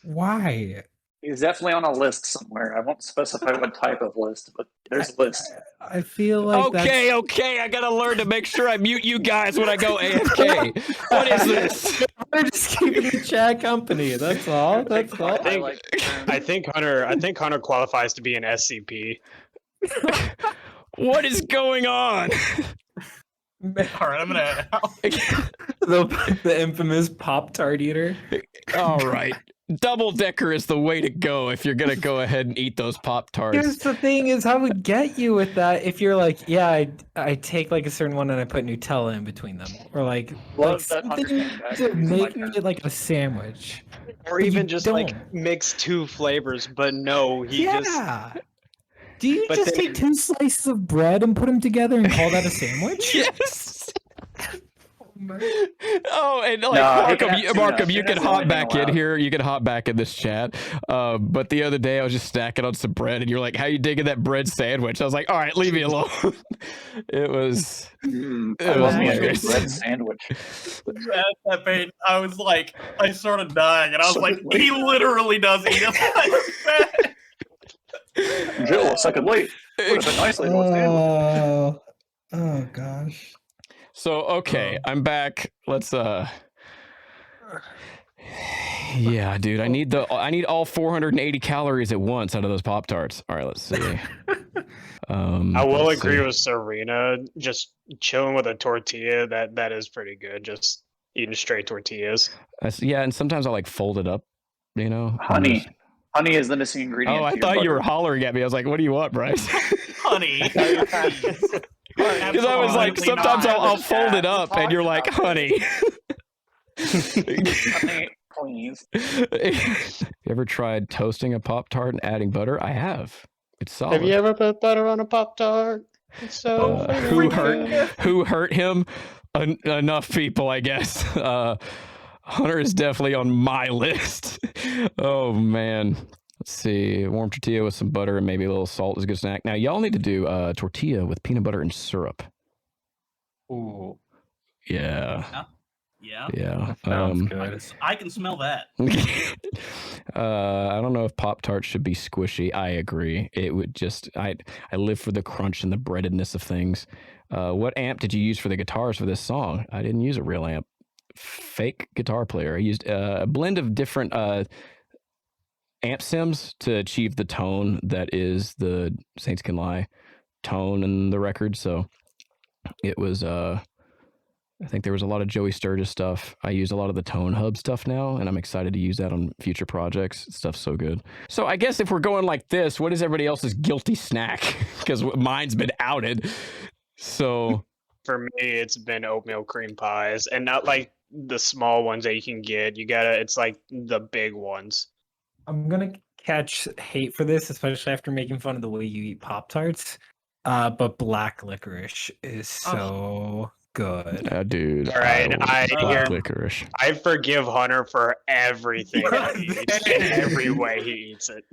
Why? He's definitely on a list somewhere. I won't specify what type of list, but there's a list. I feel like Okay, I gotta learn to make sure I mute you guys when I go AFK. What is this? we're just keeping the chat company. That's all. That's all. I think Hunter qualifies to be an SCP. What is going on? All right, I'm gonna. the infamous Pop-Tart eater. All right. Double decker is the way to go if you're gonna go ahead and eat those Pop-Tarts. Here's the thing: is I would get you with that if you're like, yeah, I take like a certain one and I put Nutella in between them, or like Love that something understanding, guys. to It's my make turn. it like a sandwich. Or But even you just like don't. mix two flavors, but no, he just Yeah. Do you But just then- take two slices of bread and put them together and call that a sandwich? Yes. Oh, and like No, he Markham, can have tuna. Markham, you Tuna's can the hop only thing back in allowed. here. You can hop back in this chat. But the other day I was just snacking on some bread, and you're like, "How you digging that bread sandwich?" I was like, "All right, leave me alone." It was. I It love was me a hilarious. good bread sandwich. At that Payton, I was like, I started dying, and I was So like, wait. he literally does eat it like that. Jill, a second late. Would have been nicely to a sandwich. Oh gosh. So okay, I'm back. Let's Yeah, dude, I need all 480 calories at once out of those Pop-Tarts. All right, let's see. I will let's agree see. with Serena. Just chilling with a tortilla, that is pretty good. Just eating straight tortillas. Yeah, and sometimes I like fold it up, you know. and Honey. just- Honey is the missing ingredient. Oh, I to your thought you were butter. hollering at me. I was like, "What do you want, Bryce?" Honey, please. Because I was like, Absolutely sometimes not. I'll fold it up, and you're like, "Honey." Honey, please. You ever tried toasting a Pop-Tart and adding butter? I have. It's solid. Have you ever put butter on a Pop-Tart? It's so who hurt him? Enough people, I guess. Hunter is definitely on my list. Oh man. Let's see. Warm tortilla with some butter and maybe a little salt is a good snack. Now y'all need to do tortilla with peanut butter and syrup. Ooh, Yeah. Yeah, Yeah. sounds good. I can smell that. I don't know if Pop-Tarts should be squishy. I agree. It would just I live for the crunch and the breadedness of things. What amp did you use for the guitars for this song? I didn't use a real amp. Fake guitar player. I used a blend of different amp sims to achieve the tone that is the Saints Can Lie tone in the record. So it was I think there was a lot of Joey Sturgis stuff. I use a lot of the Tone Hub stuff now, and I'm excited to use that on future projects. Stuff's so good. So I guess if we're going like this, what is everybody else's guilty snack? Because mine's been outed. So For me, it's been oatmeal cream pies, and not like the small ones that you can get. It's like the big ones. I'm gonna catch hate for this, especially after making fun of the way you eat Pop-Tarts. But black licorice is so good. dude, All right, I I love hear- licorice. I forgive Hunter for everything that he eats, and every way he eats it.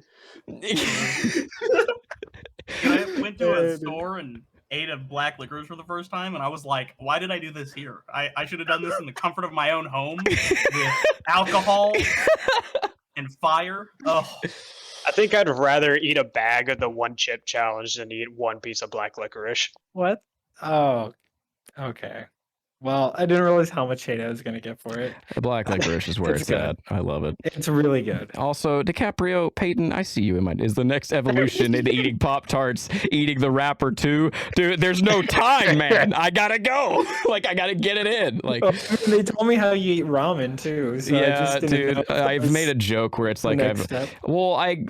I went to a store and ate a black licorice for the first time, and I was like, why did I do this here? I should have done this in the comfort of my own home with alcohol and fire. Oh, I think I'd rather eat a bag of the one chip challenge than eat one piece of black licorice. What? Oh, okay. Well, I didn't realize how much hate I was gonna get for it. The black licorice is where It's it's good. at. I love it. It's really good. Also, DiCaprio, Payton, I see you in my. Is the next evolution in eating Pop-Tarts, eating the wrapper too? Dude, there's no time, man. I gotta go. Like, I gotta get it in. Like, They told me how you eat ramen too. So I yeah, just didn't know dude. if that I've was made a joke where it's the like next I've. step. Well, I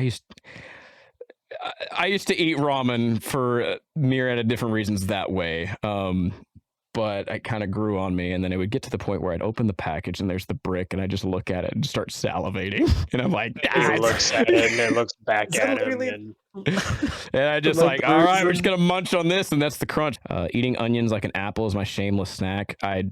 used to eat ramen for myriad of different reasons that way. But it kind of grew on me, and then it would get to the point where I'd open the package and there's the brick, and I just look at it and start salivating, and I'm like, He looks at it and then looks back Is at that him. really- And and I just Like like, all right, we're just bruising. gonna munch on this, and that's the crunch. Eating onions like an apple is my shameless snack. I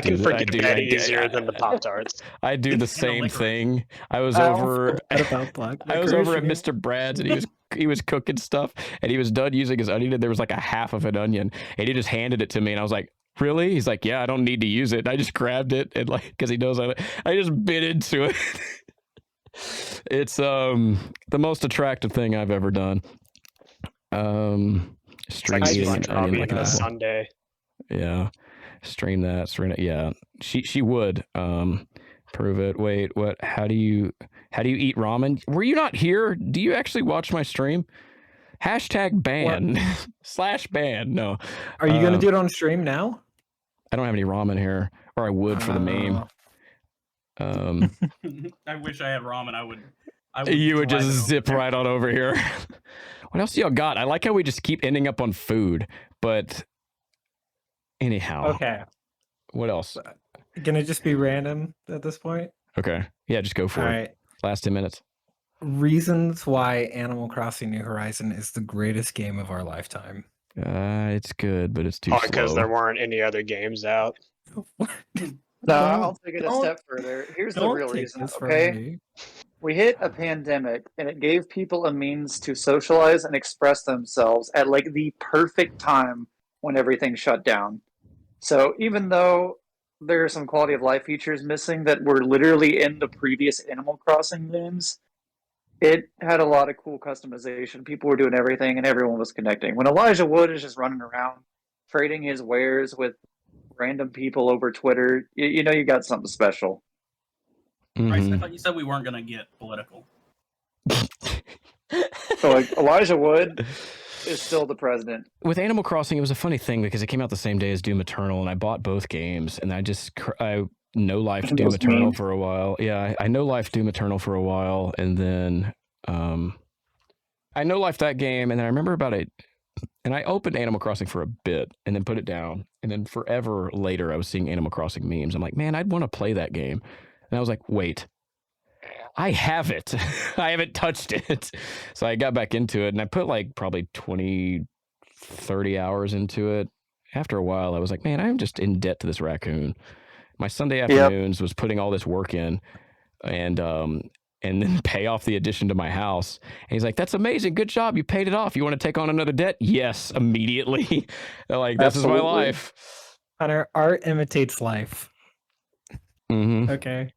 can forget that easier than the Pop-Tarts. I do the It's same licorice. thing. I was I over. forgot about black I was over at licorice. Mr. Brad's, and he was cooking stuff, and he was done using his onion, and there was like a half of an onion, and he just handed it to me, and I was like, really? He's like, yeah, I don't need to use it. And I just grabbed it, and like, because he knows I just bit into it. It's the most attractive thing I've ever done. It's Stream like eating an SpongeBob onion like eating an a apple. Sunday. Yeah, stream that. Yeah, she would. Prove it. Wait, what? How do you eat ramen? Were you not here? Do you actually watch my stream? Hashtag ban / ban. No, Are you gonna do it on stream now? I don't have any ramen here, or I would for the meme. I wish I had ramen. I would You would drive just it over zip there. right on over here. What else y'all got? I like how we just keep ending up on food, but anyhow. Okay. What else? Gonna just be random at this point. Okay. Yeah, just go for All it. right. Last 10 minutes. Reasons why Animal Crossing New Horizon is the greatest game of our lifetime. It's good, but it's too Probably because slow. there weren't any other games out. No, Don't- I'll take it a don't- step further. Here's the Don't real take reason, this from okay? me. We hit a pandemic, and it gave people a means to socialize and express themselves at like the perfect time when everything shut down. So even though there are some quality of life features missing that were literally in the previous Animal Crossing games, it had a lot of cool customization. People were doing everything, and everyone was connecting. When Elijah Wood is just running around trading his wares with random people over Twitter, you know you got something special. Bryce, I Mhm. thought you said we weren't gonna get political. So like Elijah Wood, is still the president. With Animal Crossing, it was a funny thing because it came out the same day as Doom Eternal, and I bought both games, and I no life Doom Those Eternal memes. for a while. Yeah, I no life Doom Eternal for a while, and then I no life that game, and then I remember about it, and I opened Animal Crossing for a bit, and then put it down, and then forever later, I was seeing Animal Crossing memes. I'm like, man, I'd want to play that game, and I was like, wait. I have it. I haven't touched it. So I got back into it, and I put like probably 20, 30 hours into it. After a while, I was like, man, I'm just in debt to this raccoon. My Sunday afternoons was putting all this work in and then pay off the addition to my house. And he's like, that's amazing. Good job. You paid it off. You want to take on another debt? Yes, immediately. Like, this Absolutely. is my life. Hunter, art imitates life. Mm-hmm. Okay.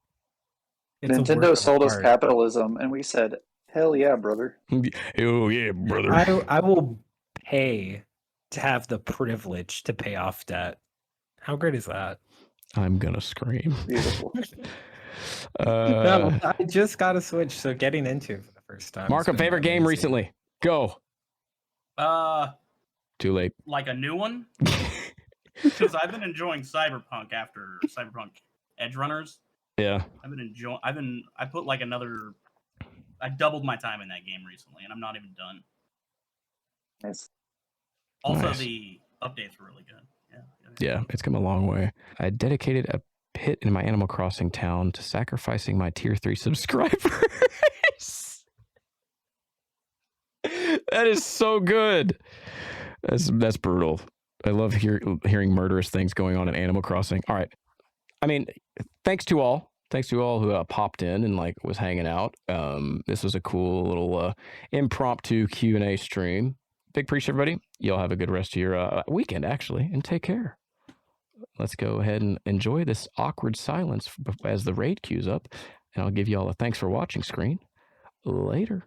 It's a work Nintendo of sold us art. capitalism, and we said, hell yeah, brother. Oh, yeah, brother. I will pay to have the privilege to pay off debt. How great is that? I'm going to scream. Beautiful. No, I just got a Switch, so getting into it for the first time. Mark, a favorite game recently. Go. Too late. Like a new one? Because I've been enjoying Cyberpunk after Cyberpunk Edge Runners. Yeah. I put like I doubled my time in that game recently, and I'm not even done. Nice. Also, Nice. the updates were really good. Yeah, it's come a long way. I dedicated a pit in my Animal Crossing town to sacrificing my tier 3 subscribers. That is so good. That's brutal. I love hearing murderous things going on in Animal Crossing. All right. I mean, thanks to all who popped in and like was hanging out. This was a cool little impromptu Q&A stream. Big appreciate everybody. Y'all have a good rest of your weekend, actually, and take care. Let's go ahead and enjoy this awkward silence as the raid queues up, and I'll give you all a thanks for watching screen. Later.